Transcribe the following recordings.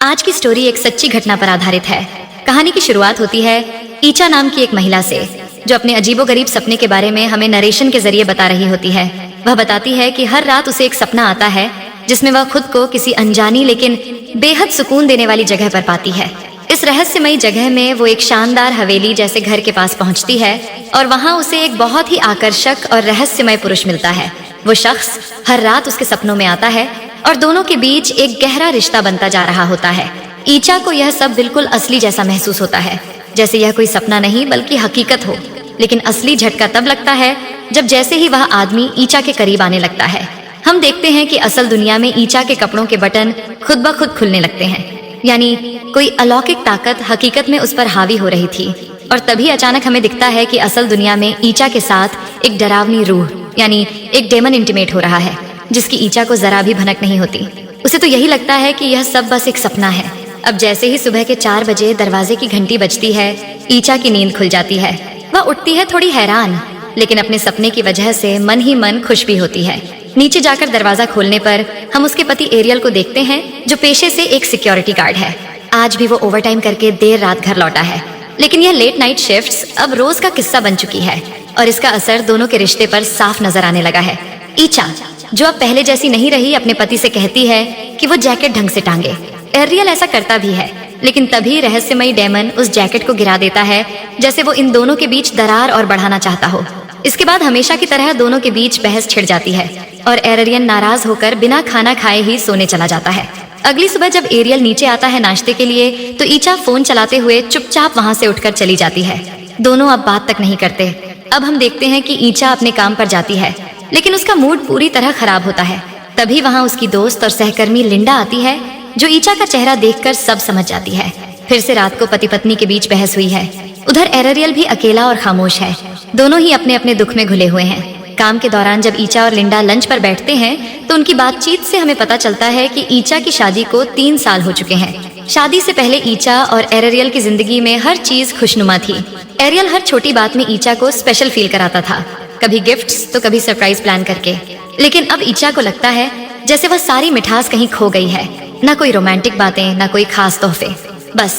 आज की स्टोरी एक सच्ची घटना पर आधारित है। कहानी की शुरुआत होती है ईचा नाम की एक महिला से, जो अपने अजीबोगरीब सपने के बारे में हमें नरेशन के जरिए बता रही होती है। वह बताती है कि हर रात उसे एक सपना आता है जिसमें वह खुद को किसी अनजानी लेकिन बेहद सुकून देने वाली जगह पर पाती है। इस रहस्यमयी जगह में वो एक शानदार हवेली जैसे घर के पास पहुंचती है और वहां उसे एक बहुत ही आकर्षक और रहस्यमय पुरुष मिलता है। वो शख्स हर रात उसके सपनों में आता है और दोनों के बीच एक गहरा रिश्ता बनता जा रहा होता है। ईचा को यह सब बिल्कुल असली जैसा महसूस होता है, जैसे यह कोई सपना नहीं बल्कि हकीकत हो। लेकिन असली झटका तब लगता है जब जैसे ही वह आदमी ईचा के करीब आने लगता है, हम देखते हैं कि असल दुनिया में ईचा के कपड़ों के बटन खुद ब खुद खुलने लगते हैं। यानी कोई अलौकिक ताकत हकीकत में उस पर हावी हो रही थी। और तभी अचानक हमें दिखता है कि असल दुनिया में ईचा के साथ एक डरावनी रूह यानी एक डेमन इंटीमेट हो रहा है, जिसकी ईचा को जरा भी भनक नहीं होती। उसे तो यही लगता है कि यह सब बस एक सपना है। अब जैसे ही सुबह के 4 बजे दरवाजे की घंटी बजती है, ईचा की नींद खुल जाती है। वह उठती है थोड़ी हैरान, लेकिन अपने सपने की वजह से मन ही मन खुश भी होती है। नीचे जाकर दरवाजा खोलने पर हम उसके पति एरियल को देखते हैं, जो पेशे से एक सिक्योरिटी गार्ड है। आज भी वो ओवरटाइम करके देर रात घर लौटा है, लेकिन यह लेट नाइट शिफ्ट्स अब रोज का किस्सा बन चुकी है और इसका असर दोनों के रिश्ते पर साफ नजर आने लगा है। ईचा, जो अब पहले जैसी नहीं रही, अपने पति से कहती है कि वो जैकेट ढंग से टांगे। एरियल ऐसा करता भी है, लेकिन तभी रहस्यमयी डेमन उस जैकेट को गिरा देता है, जैसे वो इन दोनों के बीच दरार और बढ़ाना चाहता हो। इसके बाद हमेशा की तरह दोनों के बीच बहस छिड़ जाती है और एरियल नाराज होकर बिना खाना खाए ही सोने चला जाता है। अगली सुबह जब एरियल नीचे आता है नाश्ते के लिए, तो ईचा फोन चलाते हुए चुपचाप वहां से उठकर चली जाती है। दोनों अब बात तक नहीं करते। अब हम देखते हैं कि ईचा अपने काम पर जाती है, लेकिन उसका मूड पूरी तरह खराब होता है। तभी वहां उसकी दोस्त और सहकर्मी लिंडा आती है, जो ईचा का चेहरा देखकर सब समझ जाती है। फिर से रात को पति पत्नी के बीच बहस हुई है। उधर एरियल भी अकेला और खामोश है। दोनों ही अपने अपने दुख में घुले हुए हैं। काम के दौरान जब ईचा और लिंडा लंच पर बैठते हैं, तो उनकी बातचीत से हमें पता चलता है कि ईचा की शादी को 3 साल हो चुके हैं। शादी से पहले ईचा और एरियल की जिंदगी में हर चीज खुशनुमा थी। एरियल हर छोटी बात में ईचा को स्पेशल फील कराता था, कभी गिफ्ट्स तो कभी सरप्राइज प्लान करके। लेकिन अब ईचा को लगता है जैसे वह सारी मिठास कहीं खो गई है। ना कोई रोमांटिक बातें, ना कोई खास तोहफे, बस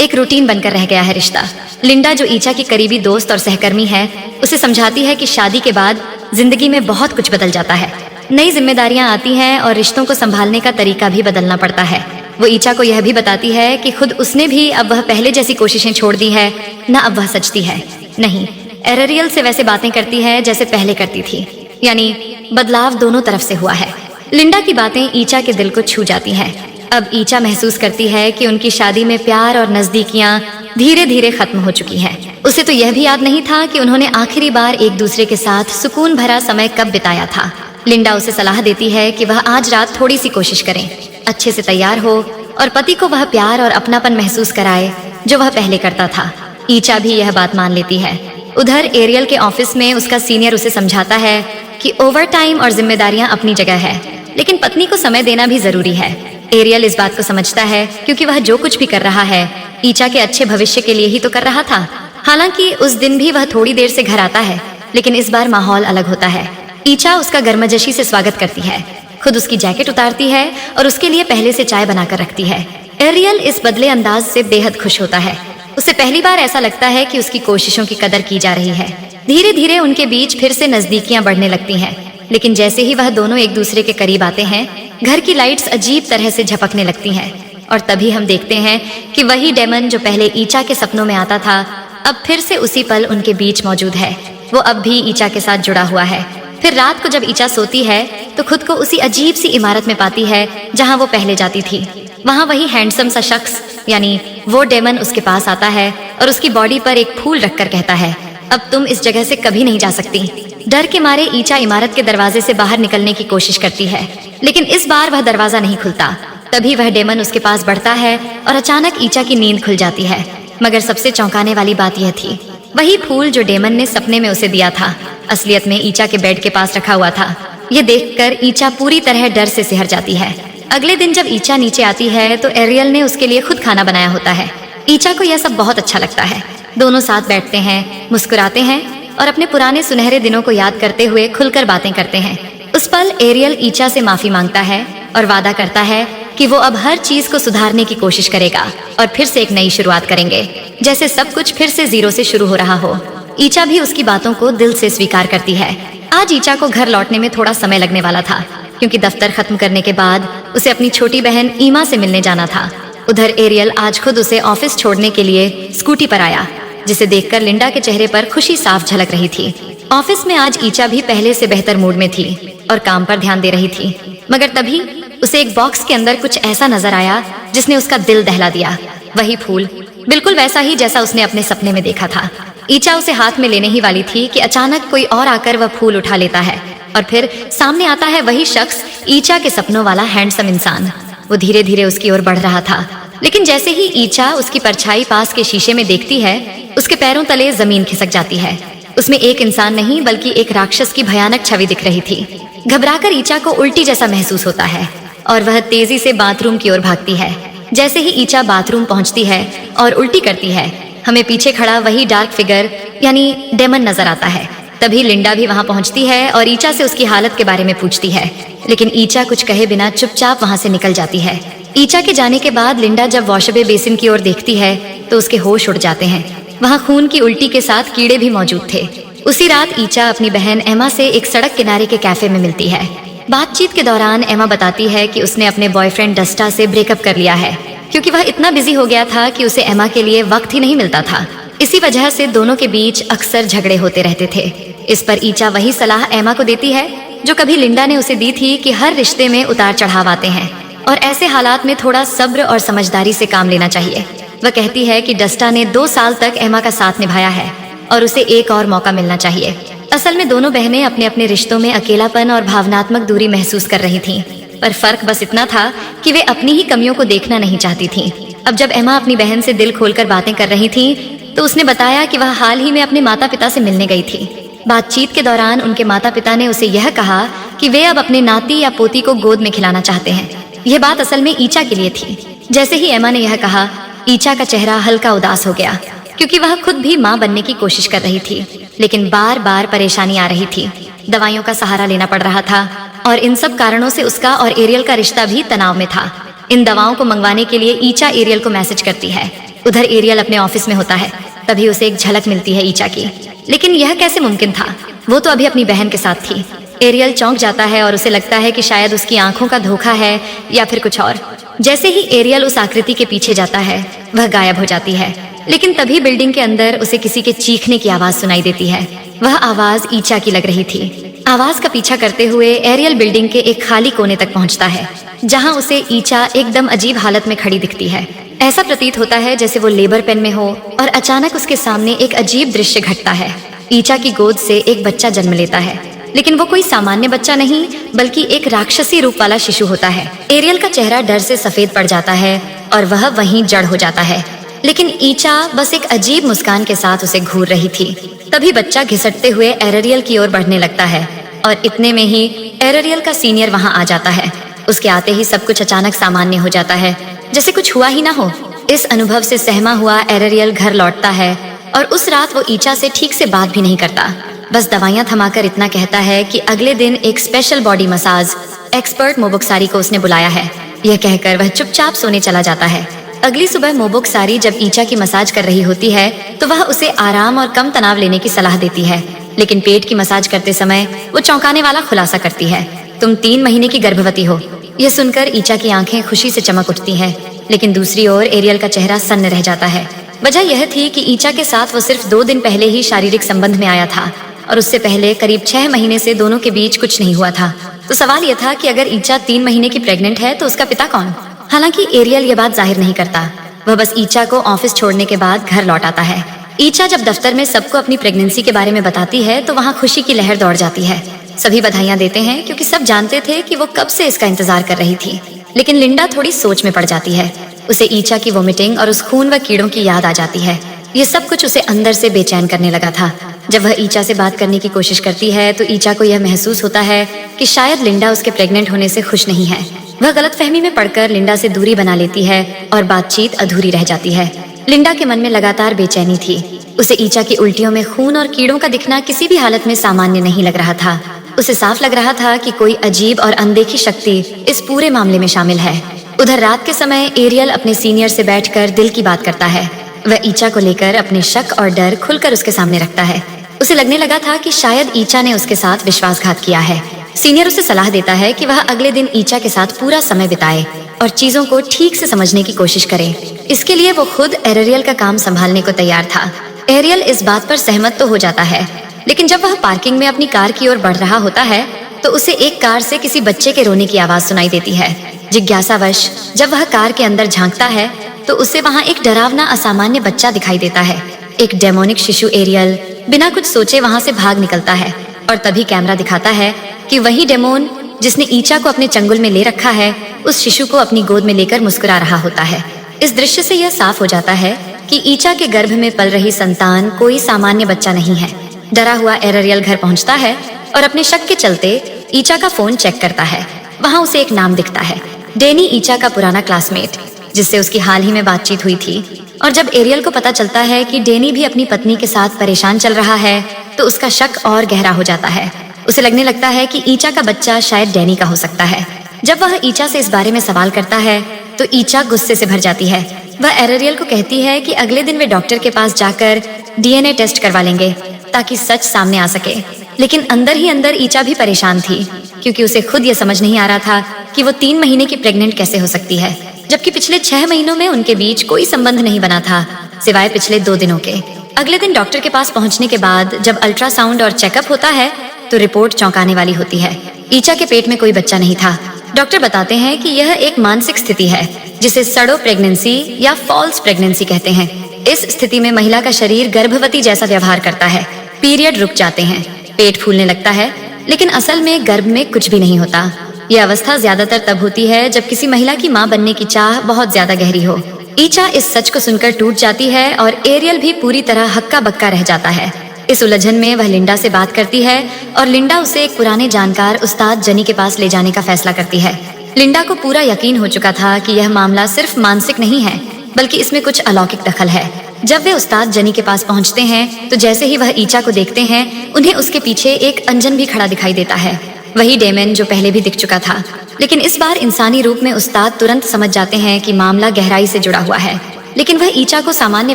एक रूटीन बनकर रह गया है रिश्ता। लिंडा, जो ईचा की करीबी दोस्त और सहकर्मी है, उसे समझाती है कि शादी के बाद जिंदगी में बहुत कुछ बदल जाता है। नई जिम्मेदारियां आती हैं और रिश्तों को संभालने का तरीका भी बदलना पड़ता है। वो ईचा को यह भी बताती है कि खुद उसने भी अब वह पहले जैसी कोशिशें छोड़ दी है, न अब वह सचती है। नहीं, एरियल से वैसे बातें करती है जैसे पहले करती थी। यानी बदलाव दोनों तरफ से हुआ है। लिंडा की बातें ईचा के दिल को छू जाती हैं। अब ईचा महसूस करती है कि उनकी शादी में प्यार और नजदीकियां धीरे धीरे खत्म हो चुकी हैं। उसे तो यह भी याद नहीं था कि उन्होंने आखिरी बार एक दूसरे के साथ सुकून भरा समय कब बिताया था। लिंडा उसे सलाह देती है कि वह आज रात थोड़ी सी कोशिश करें, अच्छे से तैयार हो और पति को वह प्यार और अपनापन महसूस कराए जो वह पहले करता था। ईचा भी यह बात मान लेती है। उधर एरियल के ऑफिस में उसका सीनियर उसे समझाता है कि ओवरटाइम और जिम्मेदारियां अपनी जगह है, लेकिन पत्नी को समय देना भी जरूरी है। एरियल इस बात को समझता है, क्योंकि वह जो कुछ भी कर रहा है ईचा के अच्छे भविष्य के लिए ही तो कर रहा था। हालांकि उस दिन भी वह थोड़ी देर से घर आता है, लेकिन इस बार माहौल अलग होता है। ईचा उसका गर्मजोशी से स्वागत करती है, खुद उसकी जैकेट उतारती है और उसके लिए पहले से चाय बनाकर रखती है। एरियल इस बदले अंदाज से बेहद खुश होता है। उसे पहली बार ऐसा लगता है कि उसकी कोशिशों की कदर की जा रही है। धीरे धीरे उनके बीच फिर से नजदीकियां बढ़ने लगती हैं। लेकिन जैसे ही वह दोनों एक दूसरे के करीब आते हैं, घर की लाइट्स अजीब तरह से झपकने लगती हैं। और तभी हम देखते हैं कि वही डेमन जो पहले ईचा के सपनों में आता था, अब फिर से उसी पल उनके बीच मौजूद है। वो अब भी ईचा के साथ जुड़ा हुआ है। फिर रात को जब ईचा सोती है, तो खुद को उसी अजीब सी इमारत में पाती है जहां वो पहले जाती थी। वहां वही हैंडसम सा शख्स यानी वो डेमन उसके पास आता है और उसकी बॉडी पर एक फूल रखकर कहता है, अब तुम इस जगह से कभी नहीं जा सकती। डर के मारे ईचा इमारत के दरवाजे से बाहर निकलने की कोशिश करती है, लेकिन इस बार वह दरवाजा नहीं खुलता। तभी वह डेमन उसके पास बढ़ता है और अचानक ईचा की नींद खुल जाती है। मगर सबसे चौंकाने वाली बात यह थी, वही फूल जो डेमन ने सपने में उसे दिया था, असलियत में ईचा के बेड के पास रखा हुआ था। ये देखकर ईचा पूरी तरह डर से सिहर जाती है। अगले दिन जब ईचा नीचे आती है, तो एरियल ने उसके लिए खुद खाना बनाया होता है। ईचा को यह सब बहुत अच्छा लगता है। दोनों साथ बैठते हैं, मुस्कुराते हैं और अपने पुराने सुनहरे दिनों को याद करते हुए खुलकर बातें करते हैं। उस पल एरियल ईचा से माफी मांगता है और वादा करता है कि वो अब हर चीज को सुधारने की कोशिश करेगा और फिर से एक नई शुरुआत करेंगे, जैसे सब कुछ फिर से जीरो से शुरू हो रहा हो। ईचा भी उसकी बातों को दिल से स्वीकार करती है। आज ईचा को घर लौटने में थोड़ा समय लगने वाला था, क्योंकि दफ्तर खत्म करने के बाद उसे अपनी छोटी बहन ईमा से मिलने जाना था। उधर एरियल आज खुद उसे ऑफिस छोड़ने के लिए स्कूटी पर आया, जिसे देखकर लिंडा के चेहरे पर खुशी साफ झलक रही थी। ऑफिस में आज ईचा भी पहले से बेहतर मूड में थी और काम पर ध्यान दे रही थी, मगर तभी उसे एक बॉक्स के अंदर कुछ ऐसा नजर आया जिसने उसका दिल दहला दिया। वही फूल, बिल्कुल वैसा ही जैसा उसने अपने सपने में देखा था। ईचा उसे हाथ में लेने ही वाली थी कि अचानक कोई और आकर वह फूल उठा लेता है और फिर सामने आता है वही शख्स, ईचा के सपनों वाला हैंडसम इंसान। वो धीरे धीरे उसकी ओर बढ़ रहा था, लेकिन जैसे ही ईचा उसकी परछाई पास के शीशे में देखती है, उसके पैरों तले जमीन खिसक जाती है। उसमें एक इंसान नहीं बल्कि एक राक्षस की भयानक छवि दिख रही थी। घबराकर ईचा को उल्टी जैसा महसूस होता है और वह तेजी से बाथरूम की ओर भागती है। जैसे ही ईचा बाथरूम पहुंचती है और उल्टी करती है, हमें पीछे खड़ा वही डार्क फिगर यानी डेमन नजर आता है। तभी लिंडा भी वहां पहुंचती है और ईचा से उसकी हालत के बारे में पूछती है, लेकिन ईचा कुछ कहे बिना चुपचाप वहां से निकल जाती है। ईचा के जाने के बाद लिंडा जब वॉशबे बेसिन की ओर देखती है तो उसके होश उड़ जाते हैं। वहां खून की उल्टी के साथ कीड़े भी मौजूद थे। उसी रात ईचा अपनी बहन एमा से एक सड़क किनारे के कैफे में मिलती है। बातचीत के दौरान एमा बताती है कि उसने अपने बॉयफ्रेंड डस्टा से ब्रेकअप कर लिया है, क्योंकि वह इतना बिजी हो गया था कि उसे एमा के लिए वक्त ही नहीं मिलता था। इसी वजह से दोनों के बीच अक्सर झगड़े होते रहते थे। इस पर ईचा वही सलाह एमा को देती है जो कभी लिंडा ने उसे दी थी कि हर रिश्ते में उतार चढ़ाव आते हैं और ऐसे हालात में थोड़ा सब्र और समझदारी से काम लेना चाहिए। वह कहती है कि डस्टा ने 2 साल तक एमा का साथ निभाया है और उसे एक और मौका मिलना चाहिए। असल में दोनों बहनें अपने अपने रिश्तों में अकेलापन और भावनात्मक दूरी महसूस कर रही थीं, पर फर्क बस इतना था कि वे अपनी ही कमियों को देखना नहीं चाहती थीं। अब जब एमा अपनी बहन से दिल खोलकर बातें कर रही थी तो उसने बताया कि वह हाल ही में अपने माता पिता से मिलने गई थी। बातचीत के दौरान उनके माता पिता ने उसे यह कहा कि वे अब अपने नाती या पोती को गोद में खिलाना चाहते हैं। यह बात असल में ईचा के लिए थी। जैसे ही एमा ने यह कहा, ईचा का चेहरा हल्का उदास हो गया, क्योंकि वह खुद भी मां बनने की कोशिश कर रही थी, लेकिन बार बार परेशानी आ रही थी। दवाइयों का सहारा लेना पड़ रहा था और इन सब कारणों से उसका और एरियल का रिश्ता भी तनाव में था। इन दवाओं को मंगवाने के लिए ईचा एरियल को मैसेज करती है। उधर एरियल अपने ऑफिस में होता है, तभी उसे एक झलक मिलती है ईचा की। लेकिन यह कैसे मुमकिन था? वो तो अभी अपनी बहन के साथ थी। एरियल चौंक जाता है और उसे लगता है कि शायद उसकी आंखों का धोखा है या फिर कुछ और। जैसे ही एरियल उस आकृति के पीछे जाता है, वह गायब हो जाती है। लेकिन तभी बिल्डिंग के अंदर उसे किसी के चीखने की आवाज सुनाई देती है। वह आवाज ईचा की लग रही थी। आवाज का पीछा करते हुए एरियल बिल्डिंग के एक खाली कोने तक पहुंचता है, जहां उसे ईचा एकदम अजीब हालत में खड़ी दिखती है। ऐसा प्रतीत होता है जैसे वो लेबर पेन में हो और अचानक उसके सामने एक अजीब दृश्य घटता है। ईचा की गोद से एक बच्चा जन्म लेता है, लेकिन वो कोई सामान्य बच्चा नहीं बल्कि एक राक्षसी रूप वाला शिशु होता है। एरियल का चेहरा डर से सफेद पड़ जाता है और वह वहीं जड़ हो जाता है, लेकिन ईचा बस एक अजीब मुस्कान के साथ उसे घूर रही थी। तभी बच्चा घिसटते हुए एरियल की ओर बढ़ने लगता है और इतने में ही एरियल का सीनियर वहां आ जाता है। उसके आते ही सब कुछ अचानक सामान्य हो जाता है, जैसे कुछ हुआ ही ना हो। इस अनुभव से सहमा हुआ एरियल घर लौटता है और उस रात वो ईचा से ठीक से बात भी नहीं करता। बस दवाइयां थमाकर इतना कहता है कि अगले दिन एक स्पेशल बॉडी मसाज एक्सपर्ट मोबुक्सारी को उसने बुलाया है। यह कहकर वह चुपचाप सोने चला जाता है। अगली सुबह मोबुक्सारी जब ईचा की मसाज कर रही होती है तो वह उसे आराम और कम तनाव लेने की सलाह देती है, लेकिन पेट की मसाज करते समय वो चौंकाने वाला खुलासा करती है, तुम 3 महीने की गर्भवती हो। यह सुनकर ईचा की आंखें खुशी से चमक उठती हैं, लेकिन दूसरी ओर एरियल का चेहरा सन्न रह जाता है। वजह यह थी कि ईचा के साथ वो सिर्फ 2 दिन पहले ही शारीरिक संबंध में आया था और उससे पहले करीब 6 महीने से दोनों के बीच कुछ नहीं हुआ था। तो सवाल यह था कि अगर ईचा 3 महीने की प्रेग्नेंट है तो उसका पिता कौन? हालांकि एरियल ये बात जाहिर नहीं करता, वह बस ईचा को ऑफिस छोड़ने के बाद घर लौट आता है। ईचा जब दफ्तर में सबको अपनी प्रेगनेंसी के बारे में बताती है तो वहाँ खुशी की लहर दौड़ जाती है। सभी बधाइयां देते हैं क्योंकि सब जानते थे कि वो कब से इसका इंतजार कर रही थी। लेकिन लिंडा थोड़ी सोच में पड़ जाती है। उसे ईचा की वोमिटिंग और उस खून व कीड़ों की याद आ जाती है। ये सब कुछ उसे अंदर से बेचैन करने लगा था। जब वह ईचा से बात करने की कोशिश करती है तो ईचा को यह महसूस होता है कि शायद लिंडा उसके प्रेग्नेंट होने से खुश नहीं है। वह गलतफहमी में पड़कर लिंडा से दूरी बना लेती है और बातचीत अधूरी रह जाती है। लिंडा के मन में लगातार बेचैनी थी। उसे ईचा की उल्टियों में खून और कीड़ों का दिखना किसी भी हालत में सामान्य नहीं लग रहा था। उसे साफ लग रहा था कि कोई अजीब और अनदेखी शक्ति इस पूरे मामले में शामिल है। उधर रात के समय एरियल अपने सीनियर से बैठकर दिल की बात करता है। वह ईचा को लेकर अपने शक और डर खुलकर उसके सामने रखता है। उसे लगने लगा था कि शायद ईचा ने उसके साथ विश्वासघात किया है। सीनियर उसे सलाह देता है कि वह अगले दिन ईचा के साथ पूरा समय बिताए और चीजों को ठीक से समझने की कोशिश करे। इसके लिए वो खुद एरियल का काम संभालने को तैयार था। एरियल इस बात पर सहमत तो हो जाता है, लेकिन जब वह पार्किंग में अपनी कार की ओर बढ़ रहा होता है तो उसे एक कार से किसी बच्चे के रोने की आवाज सुनाई देती है। जिज्ञासावश जब वह कार के अंदर झांकता है तो उसे वहां एक डरावना असामान्य बच्चा दिखाई देता है। एक डेमोनिक शिशु एरियल बिना कुछ सोचे वहां से भाग निकलता है और तभी कैमरा दिखाता है कि वही डेमोन जिसने ईचा को अपने चंगुल में ले रखा है उस शिशु को अपनी गोद में लेकर मुस्कुरा रहा होता है। इस दृश्य से यह साफ हो जाता है कि ईचा के गर्भ में पल रही संतान कोई सामान्य बच्चा नहीं है। डरा हुआ एरियल घर पहुंचता है और अपने शक के चलते ईचा का फोन चेक करता है। वहां उसे एक नाम दिखता है, डेनी, ईचा का पुराना क्लासमेट जिससे उसकी हाल ही में बातचीत हुई थी। और जब एरियल को पता चलता है कि डेनी भी अपनी पत्नी के साथ परेशान चल रहा है तो उसका शक और गहरा हो जाता है। उसे लगने लगता है कि ईचा का बच्चा शायद डेनी का हो सकता है। जब वह ईचा से इस बारे में सवाल करता है तो ईचा गुस्से से भर जाती है। वह एरियल को कहती है कि अगले दिन वे डॉक्टर के पास जाकर डीएनए टेस्ट करवा लेंगे ताकि सच सामने आ सके। लेकिन अंदर ही अंदर ईचा भी परेशान थी क्योंकि उसे खुद ये समझ नहीं आ रहा था कि वो 3 महीने की प्रेग्नेंट कैसे हो सकती है, जबकि पिछले 6 महीनों में उनके बीच कोई संबंध नहीं बना था सिवाय पिछले 2 दिनों के। अगले दिन डॉक्टर के पास पहुंचने के बाद जब अल्ट्रासाउंड और चेकअप होता है तो रिपोर्ट चौंकाने वाली होती है। ईचा के पेट में कोई बच्चा नहीं था। डॉक्टर बताते हैं कि यह एक मानसिक स्थिति है जिसे सड़ो प्रेगनेंसी या फॉल्स प्रेगनेंसी कहते हैं। इस स्थिति में महिला का शरीर गर्भवती जैसा व्यवहार करता है। पीरियड रुक जाते हैं, पेट फूलने लगता है, लेकिन असल में गर्भ में कुछ भी नहीं होता। यह अवस्था ज्यादातर तब होती है जब किसी महिला की मां बनने की चाह बहुत ज्यादा गहरी हो। ईचा इस सच को सुनकर टूट जाती है और एरियल भी पूरी तरह हक्का बक्का रह जाता है। इस उलझन में वह लिंडा से बात करती है और लिंडा उसे एक पुराने जानकार उस्ताद जनी के पास ले जाने का फैसला करती है। लिंडा को पूरा यकीन हो चुका था कि यह मामला सिर्फ मानसिक नहीं है बल्कि इसमें कुछ अलौकिक दखल है। जब वे उस्ताद जनी के पास पहुंचते हैं तो जैसे ही वह ईचा को देखते हैं उन्हें उसके पीछे एक अंजन भी खड़ा दिखाई देता है, वही डेमन जो पहले भी दिख चुका था। लेकिन इस बार इंसानी रूप में उस्ताद तुरंत समझ जाते हैं कि मामला गहराई से जुड़ा हुआ है। लेकिन वह ईचा को सामान्य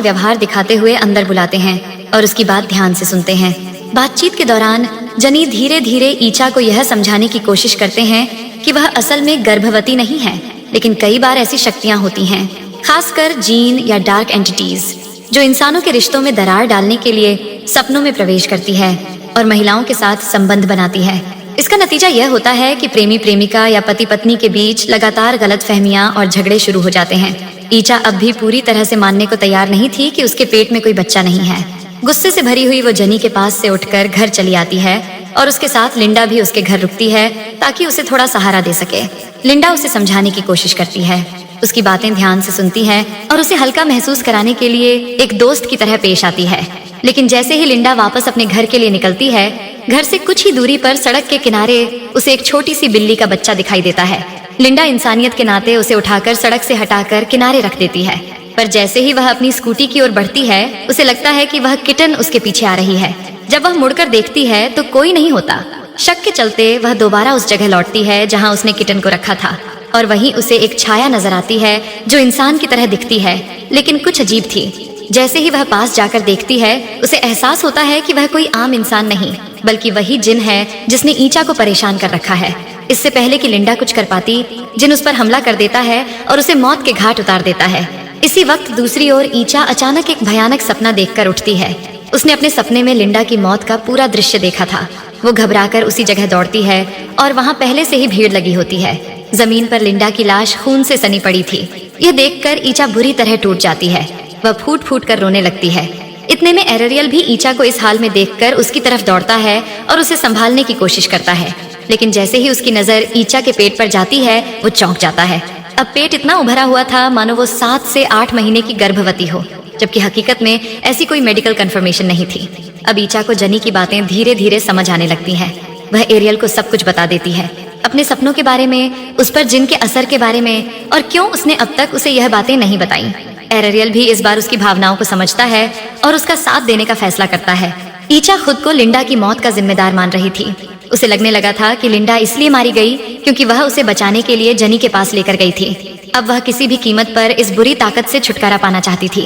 व्यवहार दिखाते हुए अंदर बुलाते हैं और उसकी बात ध्यान से सुनते हैं। बातचीत के दौरान जनी धीरे धीरे ईचा को यह समझाने की कोशिश करते हैं कि वह असल में गर्भवती नहीं है, लेकिन कई बार ऐसी शक्तियां होती हैं, खासकर जीन या डार्क एंटिटीज, जो इंसानों के रिश्तों में दरार डालने के लिए सपनों में प्रवेश करती है और महिलाओं के साथ संबंध बनाती है। इसका नतीजा यह होता है कि प्रेमी प्रेमिका या पति पत्नी के बीच लगातार गलतफहमियां और झगड़े शुरू हो जाते हैं। ईचा अब भी पूरी तरह से मानने को तैयार नहीं थी कि उसके पेट में कोई बच्चा नहीं है। गुस्से से भरी हुई वो जनी के पास से उठकर घर चली आती है और उसके साथ लिंडा भी उसके घर रुकती है ताकि उसे थोड़ा सहारा दे सके। लिंडा उसे समझाने की कोशिश करती है, उसकी बातें ध्यान से सुनती है और उसे हल्का महसूस कराने के लिए एक दोस्त की तरह पेश आती है। लेकिन जैसे ही लिंडा वापस अपने घर के लिए निकलती है, घर से कुछ ही दूरी पर सड़क के किनारे उसे एक छोटी सी बिल्ली का बच्चा दिखाई देता है। लिंडा इंसानियत के नाते उसे उठाकर सड़क से हटाकर किनारे रख देती है, पर जैसे ही वह अपनी स्कूटी की ओर बढ़ती है उसे लगता है कि वह किटन उसके पीछे आ रही है। जब वह मुड़कर देखती है तो कोई नहीं होता। शक के चलते वह दोबारा उस जगह लौटती है जहां उसने किटन को रखा था और वहीं उसे एक छाया नजर आती है जो इंसान की तरह दिखती है लेकिन कुछ अजीब थी। जैसे ही वह पास जाकर देखती है उसे एहसास होता है कि वह कोई आम इंसान नहीं बल्कि वही जिन है जिसने ईचा को परेशान कर रखा है। इससे पहले कि लिंडा कुछ कर पाती, जिन उस पर हमला कर देता है और उसे मौत के घाट उतार देता है। इसी वक्त दूसरी ओर ईचा अचानक एक भयानक सपना देखकर उठती है। उसने अपने सपने में लिंडा की मौत का पूरा दृश्य देखा था। वो घबराकर उसी जगह दौड़ती है और वहाँ पहले से ही भीड़ लगी होती है। जमीन पर लिंडा की लाश खून से सनी पड़ी थी। यह देखकर ईचा बुरी तरह टूट जाती है। वह फूट फूट कर रोने लगती है। इतने में एरियल भी ईचा को इस हाल में देखकर उसकी तरफ दौड़ता है और उसे संभालने की कोशिश करता है। लेकिन जैसे ही उसकी नजर ईचा के पेट पर जाती है वो चौंक जाता है। अब पेट इतना उभरा हुआ था मानो वो 7 से 8 महीने की गर्भवती हो, जबकि हकीकत में ऐसी कोई मेडिकल कंफर्मेशन नहीं थी। अब ईचा को जनी की बातें धीरे धीरे समझ आने लगती हैं। वह एरियल को सब कुछ बता देती है, अपने सपनों के बारे में, उस पर जिन के असर के बारे में और क्यों उसने अब तक उसे यह बातें नहीं बताई। एरियल भी इस बार उसकी भावनाओं को समझता है और उसका साथ देने का फैसला करता है। ईचा खुद को लिंडा की मौत का जिम्मेदार मान रही थी। उसे लगने लगा था कि लिंडा इसलिए मारी गई क्योंकि वह उसे बचाने के लिए जनी के पास लेकर गई थी। अब वह किसी भी कीमत पर इस बुरी ताकत से छुटकारा पाना चाहती थी।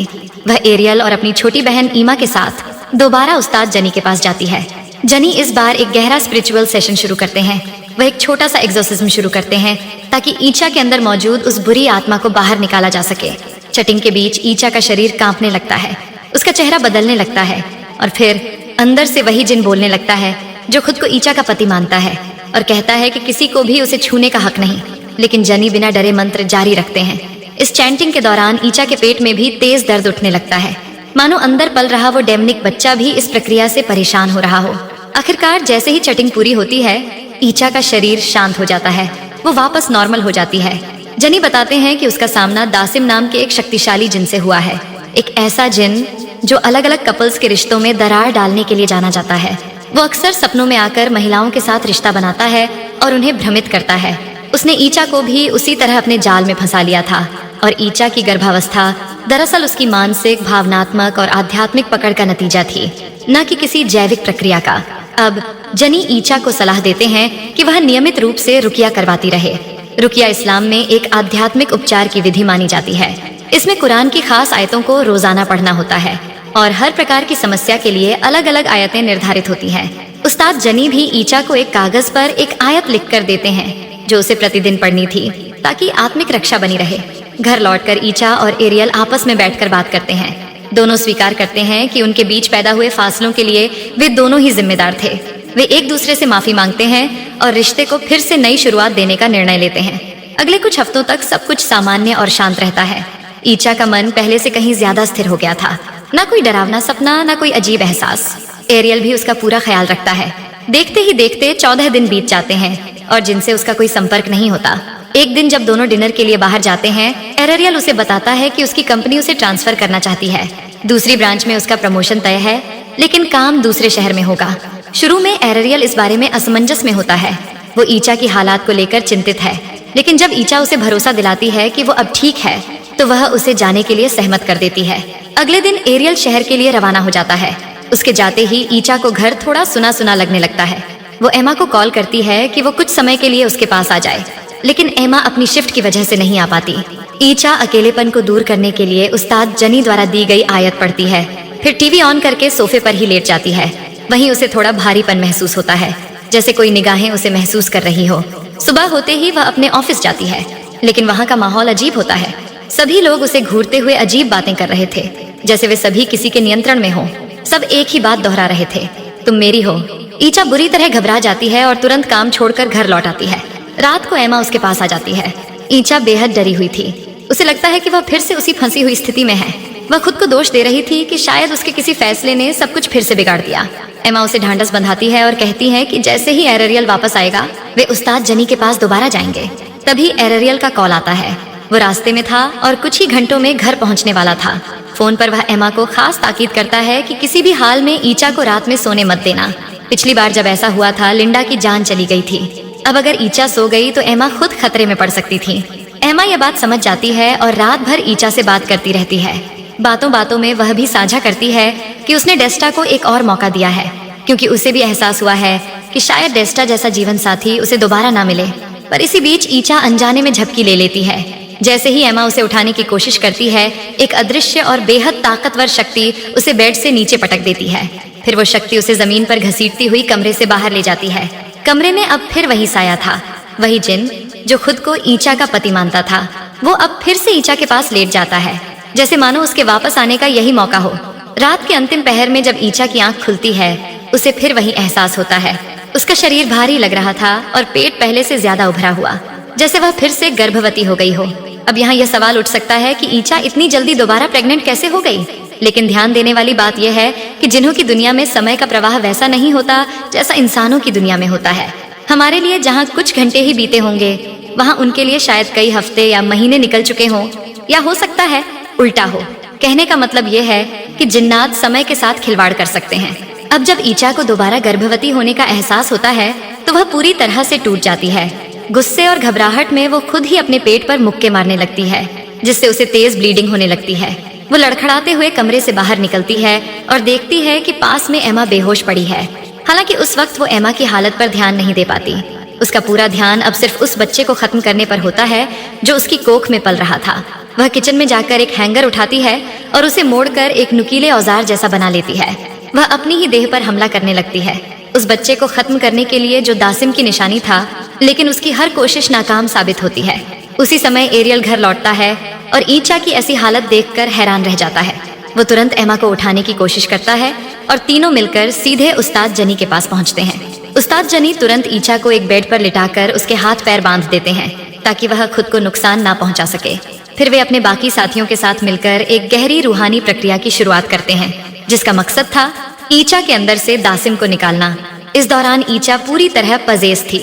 वह एरियल और अपनी छोटी बहन ईमा के साथ दोबारा उस्ताद जनी के पास जाती है। जनी इस बार एक गहरा स्पिरिचुअल सेशन शुरू करते हैं। वह एक छोटा सा एग्जोर्सिज्म शुरू करते हैं ताकि ईचा के अंदर मौजूद उस बुरी आत्मा को बाहर निकाला जा सके। चटिंग के बीच ईचा का शरीर कांपने लगता है, उसका चेहरा बदलने लगता है और फिर अंदर से वही जिन बोलने लगता है जो खुद को ईचा का पति मानता है और कहता है कि किसी को भी उसे छूने का हक नहीं। लेकिन जनी बिना डरे मंत्र जारी रखते हैं। इस चैंटिंग के दौरान ईचा के पेट में भी तेज दर्द उठने लगता है, मानो अंदर पल रहा वो डेमनिक बच्चा भी इस प्रक्रिया से परेशान हो रहा हो। आखिरकार जैसे ही चटिंग पूरी होती है, ईचा का शरीर शांत हो जाता है, वो वापस नॉर्मल हो जाती है। जनी बताते हैं कि उसका सामना दासिम नाम के एक शक्तिशाली जिन से हुआ है, एक ऐसा जिन जो अलग अलग कपल्स के रिश्तों में दरार डालने के लिए जाना जाता है। वो अक्सर सपनों में आकर महिलाओं के साथ रिश्ता बनाता है और उन्हें भ्रमित करता है। उसने ईचा को भी उसी तरह अपने जाल में फंसा लिया था और ईचा की गर्भावस्था दरअसल उसकी मानसिक, भावनात्मक और आध्यात्मिक पकड़ का नतीजा थी, न कि किसी जैविक प्रक्रिया का। अब जनी ईचा को सलाह देते हैं कि वह नियमित रूप से रुकिया करवाती रहे। रुकिया इस्लाम में एक आध्यात्मिक उपचार की विधि मानी जाती है। इसमें कुरान की खास आयतों को रोजाना पढ़ना होता है और हर प्रकार की समस्या के लिए अलग अलग आयतें निर्धारित होती हैं। उस्ताद जनी भी ईचा को एक कागज पर एक आयत लिख कर देते हैं जो उसे प्रतिदिन पढ़नी थी ताकि आत्मिक रक्षा बनी रहे। घर लौटकर ईचा और एरियल आपस में बैठकर बात करते हैं। दोनों स्वीकार करते हैं कि उनके बीच पैदा हुए फासलों के लिए वे दोनों ही जिम्मेदार थे। वे एक दूसरे से माफी मांगते हैं और रिश्ते को फिर से नई शुरुआत देने का निर्णय लेते हैं। अगले कुछ हफ्तों तक सब कुछ सामान्य और शांत रहता है। ईचा का मन पहले से कहीं ज्यादा स्थिर हो गया था। ना कोई डरावना सपना, ना कोई अजीब एहसास। एरियल भी उसका पूरा ख्याल रखता है। देखते ही देखते 14 दिन बीत जाते हैं और जिनसे उसका कोई संपर्क नहीं होता। एक दिन जब दोनों डिनर के लिए बाहर जाते हैं, एरियल उसे बताता है कि उसकी कंपनी उसे ट्रांसफर करना चाहती है। दूसरी ब्रांच में उसका प्रमोशन तय है, लेकिन काम दूसरे शहर में होगा। शुरू में एरियल इस बारे में असमंजस में होता है। वो ईचा की हालात को लेकर चिंतित है, लेकिन जब ईचा उसे भरोसा दिलाती है कि वो अब ठीक है, तो वह उसे जाने के लिए सहमत कर देती है। अगले दिन एरियल शहर के लिए रवाना हो जाता है। उसके जाते ही ईचा को घर थोड़ा सुना सुना लगने लगता है। वो एमा को कॉल करती है कि वो कुछ समय के लिए उसके पास आ जाए, लेकिन एमा अपनी शिफ्ट की वजह से नहीं आ पाती। ईचा अकेलेपन को दूर करने के लिए उस्ताद जनी द्वारा दी गई आयत पढ़ती है, फिर टीवी ऑन करके सोफे पर ही लेट जाती है। वहीं उसे थोड़ा भारीपन महसूस होता है, जैसे कोई निगाहें उसे महसूस कर रही हो। सुबह होते ही वह अपने ऑफिस जाती है, लेकिन वहाँ का माहौल अजीब होता है। सभी लोग उसे घूरते हुए अजीब बातें कर रहे थे, जैसे वे सभी किसी के नियंत्रण में हो। सब एक ही बात दोहरा रहे थे, तुम मेरी हो। ईचा बुरी तरह घबरा जाती है और तुरंत काम छोड़कर घर लौट आती है। रात को एमा उसके पास आ जाती है। ईचा बेहद डरी हुई थी। उसे लगता है कि वह फिर से उसी फंसी हुई स्थिति में है। वह खुद को दोष दे रही थी कि शायद उसके किसी फैसले ने सब कुछ फिर से बिगाड़ दिया। एमा उसे ढांढस बंधाती है और कहती है कि जैसे ही एरियल वापस आएगा, वे उस्ताद जनी के पास दोबारा जाएंगे। तभी एरियल का कॉल आता है। वो रास्ते में था और कुछ ही घंटों में घर पहुंचने वाला था। फोन पर वह एमा को खास ताकीद करता है कि किसी भी हाल में ईचा को रात में सोने मत देना। पिछली बार जब ऐसा हुआ था, लिंडा की जान चली गई थी। अब अगर ईचा सो गई तो एमा खुद खतरे में पड़ सकती थी। एमा यह बात समझ जाती है और रात भर ईचा से बात करती रहती है। बातों बातों में वह भी साझा करती है कि उसने डेस्टा को एक और मौका दिया है, क्योंकि उसे भी एहसास हुआ है कि शायद डेस्टा जैसा जीवन साथी उसे दोबारा ना मिले। पर इसी बीच ईचा अनजाने में झपकी ले लेती है। जैसे ही एमा उसे उठाने की कोशिश करती है, एक अदृश्य और बेहद ताकतवर शक्ति उसे बेड से नीचे पटक देती है। फिर वो शक्ति उसे जमीन पर घसीटती हुई कमरे से बाहर ले जाती है। कमरे में अब फिर वही साया था, वही जिन जो खुद को ईचा का पति मानता था। वो अब फिर से ईचा के पास लेट जाता है, जैसे मानो उसके वापस आने का यही मौका हो। रात के अंतिम पहर में जब ईचा की आंख खुलती है, उसे फिर वही एहसास होता है। उसका शरीर भारी लग रहा था और पेट पहले से ज्यादा उभरा हुआ, जैसे वह फिर से गर्भवती हो गई हो। अब यहाँ यह सवाल उठ सकता है कि ईचा इतनी जल्दी दोबारा प्रेग्नेंट कैसे हो गई। लेकिन ध्यान देने वाली बात यह है कि जिन्हों की दुनिया में समय का प्रवाह वैसा नहीं होता जैसा इंसानों की दुनिया में होता है। हमारे लिए जहाँ कुछ घंटे ही बीते होंगे, वहाँ उनके लिए शायद कई हफ्ते या महीने निकल चुके हों, या हो सकता है उल्टा हो। कहने का मतलब यह है कि जिन्नात समय के साथ खिलवाड़ कर सकते हैं। अब जब ईचा को दोबारा गर्भवती होने का एहसास होता है, तो वह पूरी तरह से टूट जाती है। गुस्से और घबराहट में वो खुद ही अपने पेट पर मुक्के मारने लगती है, जिससे उसे तेज ब्लीडिंग होने लगती है। वो लड़खड़ाते हुए कमरे से बाहर निकलती है और देखती है कि पास में एमा बेहोश पड़ी है। हालांकि उस वक्त वो एमा की हालत पर ध्यान नहीं दे पाती। उसका पूरा ध्यान अब सिर्फ उस बच्चे को खत्म करने पर होता है जो उसकी कोख में पल रहा था। वह किचन में जाकर एक हैंगर उठाती है और उसे मोड़कर एक नुकीले औजार जैसा बना लेती है। वह अपनी ही देह पर हमला करने लगती है, उस बच्चे को खत्म करने के लिए जो दासिम की निशानी था, लेकिन उसकी हर कोशिश नाकाम साबित होती है। उसी समय एरियल घर लौटता है और ईचा की ऐसी हालत देखकर हैरान रह जाता है। वो तुरंत एमा को उठाने की कोशिश करता है और तीनों मिलकर सीधे उस्ताद जनी के पास पहुंचते हैं। उस्ताद जनी तुरंत ईचा को एक बेड पर लिटाकर उसके हाथ पैर बांध देते हैं ताकि वह खुद को नुकसान ना पहुंचा सके। फिर वे अपने बाकी साथियों के साथ मिलकर एक गहरी रूहानी प्रक्रिया की शुरुआत करते हैं, जिसका मकसद था ईचा के अंदर से दासिम को निकालना। इस दौरान ईचा पूरी तरह पजेस थी।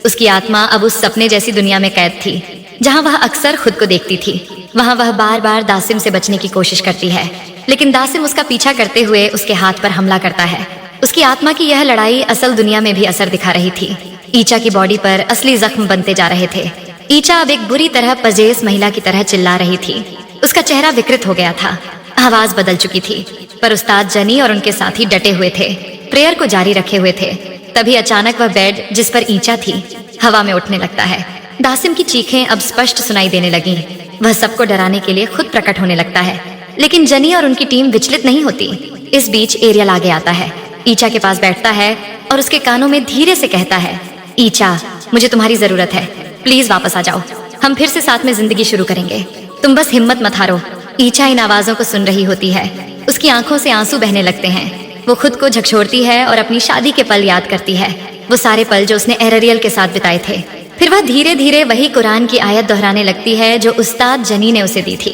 उसकी आत्मा अब उस सपने जैसी दुनिया में कैद थी जहां वह अक्सर खुद को देखती थी। वहां वह बार बार दासिम से बचने की कोशिश करती है, लेकिन दासिम उसका पीछा करते हुए उसके हाथ पर हमला करता है। उसकी आत्मा की यह लड़ाई असल दुनिया में भी असर दिखा रही थी। ईचा की बॉडी पर असली जख्म बनते जा रहे थे। ईचा अब एक बुरी तरह पजेस महिला की तरह चिल्ला रही थी। उसका चेहरा विकृत हो गया था, आवाज बदल चुकी थी, पर उस्ताद जनी और उनके साथी डटे हुए थे, प्रेयर को जारी रखे हुए थे। तभी अचानक वह बेड जिस पर ईचा थी हवा में उठने लगता है। दासिम की चीखें अब स्पष्ट सुनाई देने लगीं। वह सबको डराने के लिए खुद प्रकट होने लगता है, लेकिन जनी और उनकी टीम विचलित नहीं होती। इस बीच एरियल आगे आता है, ईचा के पास बैठता है और उसके कानों में धीरे से कहता है, ईचा, मुझे तुम्हारी जरूरत है, प्लीज वापस आ जाओ, हम फिर से साथ में जिंदगी शुरू करेंगे, तुम बस हिम्मत मत हारो। ईचा इन आवाजों को सुन रही होती है, उसकी आंखों से आंसू बहने लगते हैं। वो खुद को झकझोरती है और अपनी शादी के पल याद करती है, वो सारे पल जो उसने एरियल के साथ बिताए थे। फिर वह धीरे धीरे वही कुरान की आयत दोहराने लगती है जो उस्ताद जनी ने उसे दी थी।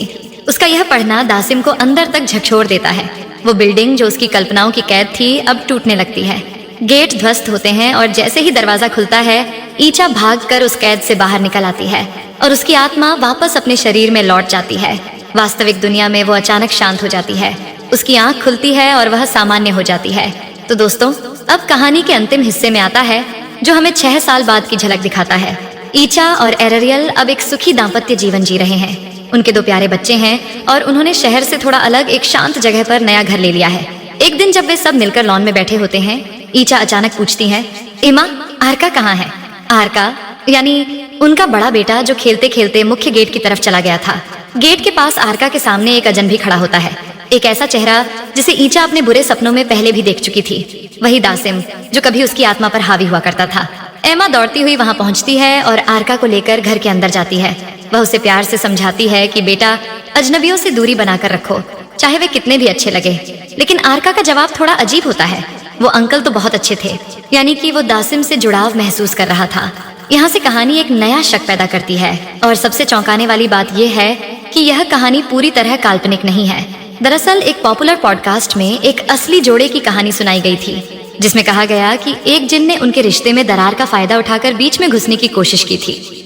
उसका यह पढ़ना दासिम को अंदर तक झकझोर देता है। वो बिल्डिंग जो उसकी कल्पनाओं की कैद थी अब टूटने लगती है। गेट ध्वस्त होते हैं और जैसे ही दरवाजा खुलता है ईचा भागकर उस कैद से बाहर निकल आती है और उसकी आत्मा वापस अपने शरीर में लौट जाती है। वास्तविक दुनिया में वो अचानक शांत हो जाती है, उसकी आंख खुलती है और वह सामान्य हो जाती है। तो दोस्तों, अब कहानी के अंतिम हिस्से में आता है जो हमें 6 साल बाद की झलक दिखाता है। ईचा और एरियल अब एक सुखी दाम्पत्य जीवन जी रहे हैं। उनके 2 प्यारे बच्चे हैं और उन्होंने शहर से थोड़ा अलग एक शांत जगह पर नया घर ले लिया है। एक दिन जब वे सब मिलकर लॉन में बैठे होते हैं, ईचा अचानक पूछती है, एमा, आरका कहाँ है? आरका यानी उनका बड़ा बेटा जो खेलते खेलते मुख्य गेट की तरफ चला गया था। गेट के पास आरका के सामने एक अजनबी खड़ा होता है, एक ऐसा चेहरा जिसे ईचा अपने बुरे सपनों में पहले भी देख चुकी थी, वही दासिम जो कभी उसकी आत्मा पर हावी हुआ करता था। एमा दौड़ती हुई वहां पहुंचती है और आरका को लेकर घर के अंदर जाती है। वह उसे प्यार से समझाती है कि बेटा, अजनबियों से दूरी बनाकर रखो, चाहे वे कितने भी अच्छे लगे। लेकिन आरका का जवाब थोड़ा अजीब होता है। वो अंकल तो बहुत अच्छे थे, यानी कि वो दासिम से जुड़ाव महसूस कर रहा था। यहाँ से कहानी एक नया शक पैदा करती है और सबसे चौंकाने वाली बात यह है कि यह कहानी पूरी तरह काल्पनिक नहीं है। दरअसल एक पॉपुलर पॉडकास्ट में एक असली जोड़े की कहानी सुनाई गई थी, जिसमें कहा गया कि एक जिन ने उनके रिश्ते में दरार का फायदा उठाकर बीच में घुसने की कोशिश की थी।